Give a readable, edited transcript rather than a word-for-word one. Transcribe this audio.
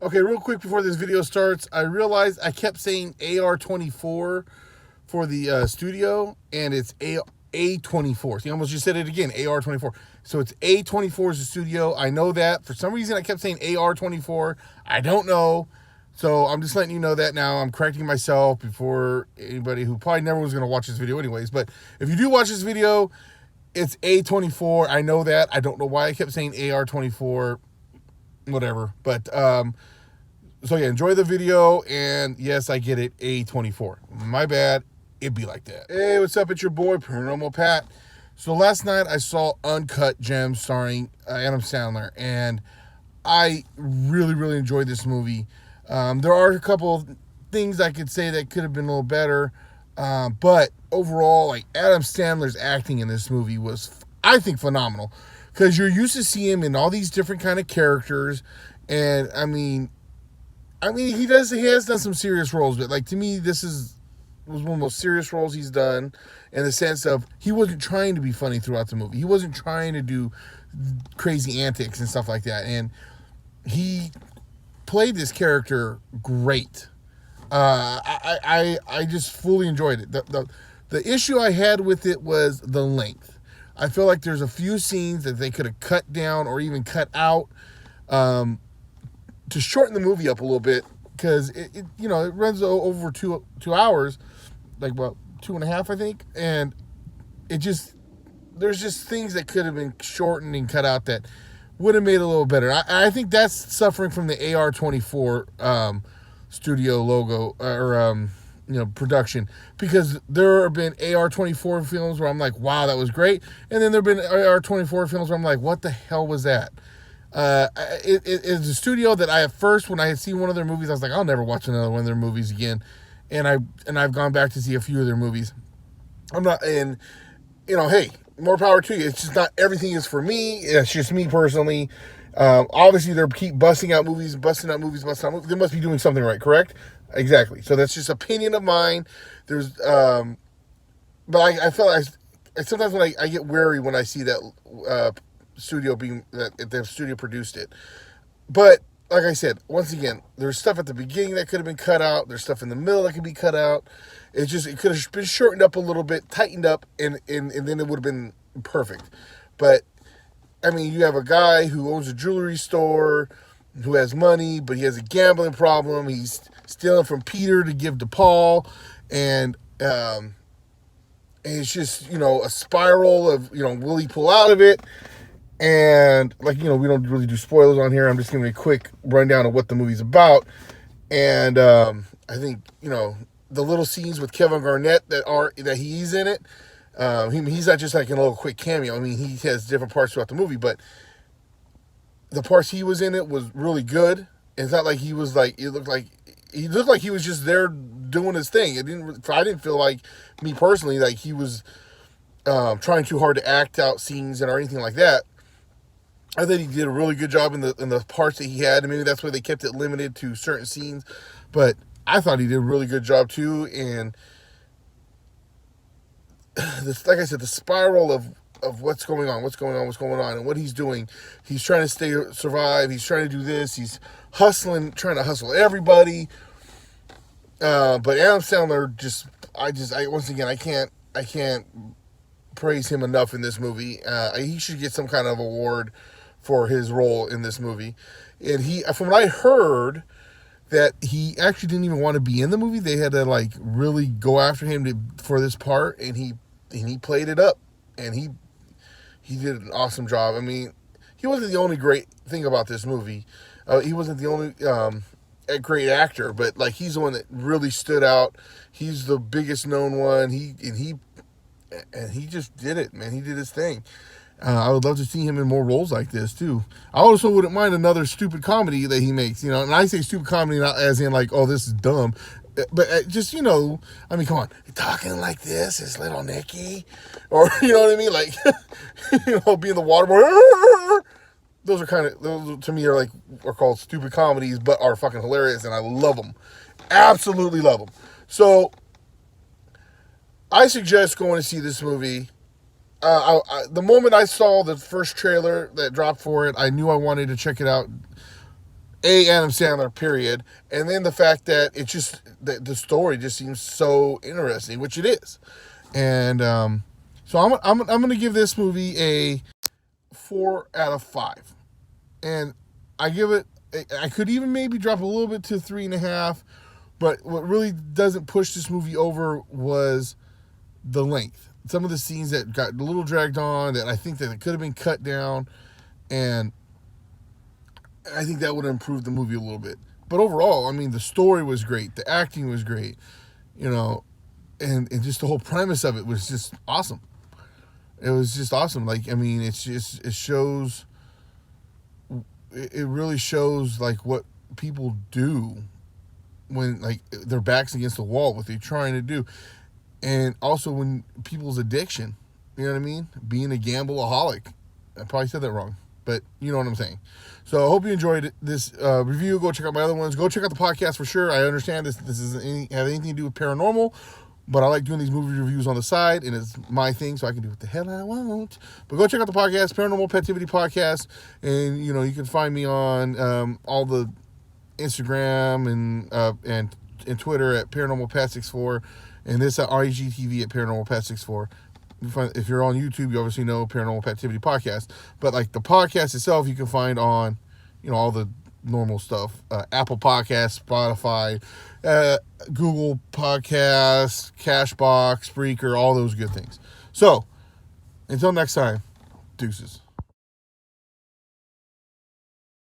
Okay, real quick before this video starts, I realized I kept saying AR-24 for the studio, and it's A24. See, I almost just said it again, AR-24. So it's A24 is the studio. I know that. For some reason, I kept saying AR-24. I don't know. So I'm just letting you know that now. I'm correcting myself before anybody who probably never was going to watch this video anyways. But if you do watch this video, it's A24. I know that. I don't know why I kept saying AR-24. Whatever. But so yeah, enjoy the video, and yes, I get it, A24. My bad, it'd be like that. Hey, what's up? It's your boy, Paranormal Pat. So last night I saw Uncut Gems starring Adam Sandler, and I really, really enjoyed this movie. There are a couple of things I could say that could have been a little better, but overall, like Adam Sandler's acting in this movie was, I think, phenomenal, because you're used to seeing him in all these different kind of characters, and I mean, he has done some serious roles, but like to me, was one of the most serious roles he's done, in the sense of he wasn't trying to be funny throughout the movie. He wasn't trying to do crazy antics and stuff like that, and he played this character great. I just fully enjoyed it. The issue I had with it was the length. I feel like there's a few scenes that they could have cut down or even cut out. To shorten the movie up a little bit, because it runs over two hours, like about 2.5, I think, and there's just things that could have been shortened and cut out that would have made it a little better. I think that's suffering from the AR-24 studio logo or production, because there have been AR-24 films where I'm like, wow, that was great, and then there have been AR-24 films where I'm like, what the hell was that? It's a studio that at first, when I had seen one of their movies, I was like, I'll never watch another one of their movies again. And I've gone back to see a few of their movies. Hey, more power to you. It's just not everything is for me. It's just me personally. Obviously, they keep busting out movies. They must be doing something right, correct? Exactly. So that's just opinion of mine. But I feel like sometimes when I get wary when I see that that the studio produced it. But like I said, once again, there's stuff at the beginning that could have been cut out. There's stuff in the middle that could be cut out. It could have been shortened up a little bit, tightened up, and then it would have been perfect. But I mean, you have a guy who owns a jewelry store, who has money, but he has a gambling problem. He's stealing from Peter to give to Paul, and it's just a spiral of will he pull out of it? And we don't really do spoilers on here. I'm just giving a quick rundown of what the movie's about. And I think the little scenes with Kevin Garnett that he's in it. He's not just like in a little quick cameo. I mean, he has different parts throughout the movie, but the parts he was in it was really good. It's not like he was like, he looked like he was just there doing his thing. I didn't feel like, me personally, like he was trying too hard to act out scenes or anything like that. I think he did a really good job in the parts that he had, and maybe that's why they kept it limited to certain scenes. But I thought he did a really good job too. And like I said, the spiral of what's going on, and what he's doing. He's trying to survive. He's trying to do this. He's trying to hustle everybody. But Adam Sandler once again, I can't praise him enough in this movie. He should get some kind of award for his role in this movie. And from what I heard, that he actually didn't even want to be in the movie. They had to really go after him for this part, and he played it up, and he did an awesome job. I mean, he wasn't the only great thing about this movie. He wasn't the only a great actor, but he's the one that really stood out. He's the biggest known one. He just did it, man. He did his thing. I would love to see him in more roles like this too. I also wouldn't mind another stupid comedy that he makes, and I say stupid comedy not as in oh, this is dumb, but just I mean, come on, talking like this is little Nicky, or you know what I mean, being the water boy. Those to me are called stupid comedies, but are fucking hilarious, and I love them, absolutely love them. So I suggest going to see this movie. The moment I saw the first trailer that dropped for it, I knew I wanted to check it out. Adam Sandler, period. And then the fact that it just, the story just seems so interesting, which it is. And so I'm going to give this movie a 4 out of 5. And I give it, I could even maybe drop a little bit to 3.5. But what really doesn't push this movie over was the length. Some of the scenes that got a little dragged on, that I think that it could have been cut down, and I think that would have improved the movie a little bit. But overall, I mean, the story was great, the acting was great, you know, and just the whole premise of it was just awesome. It was just awesome. Like, I mean, it really shows like what people do when like their back's against the wall, what they're trying to do. And also when people's addiction, you know what I mean? Being a gambleaholic. I probably said that wrong, but you know what I'm saying. So I hope you enjoyed this review. Go check out my other ones. Go check out the podcast for sure. I understand this doesn't have anything to do with paranormal, but I like doing these movie reviews on the side, and it's my thing, so I can do what the hell I want. But go check out the podcast, Paranormal Petivity Podcast, and you can find me on all the Instagram and Twitter at Paranormal Pat 64, and this at REGTV at Paranormal Pat 64. If you're on YouTube, you obviously know Paranormal Petivity Podcast. But like the podcast itself, you can find on all the normal stuff: Apple Podcasts, Spotify, Google Podcasts, Cashbox, Spreaker, all those good things. So until next time, deuces.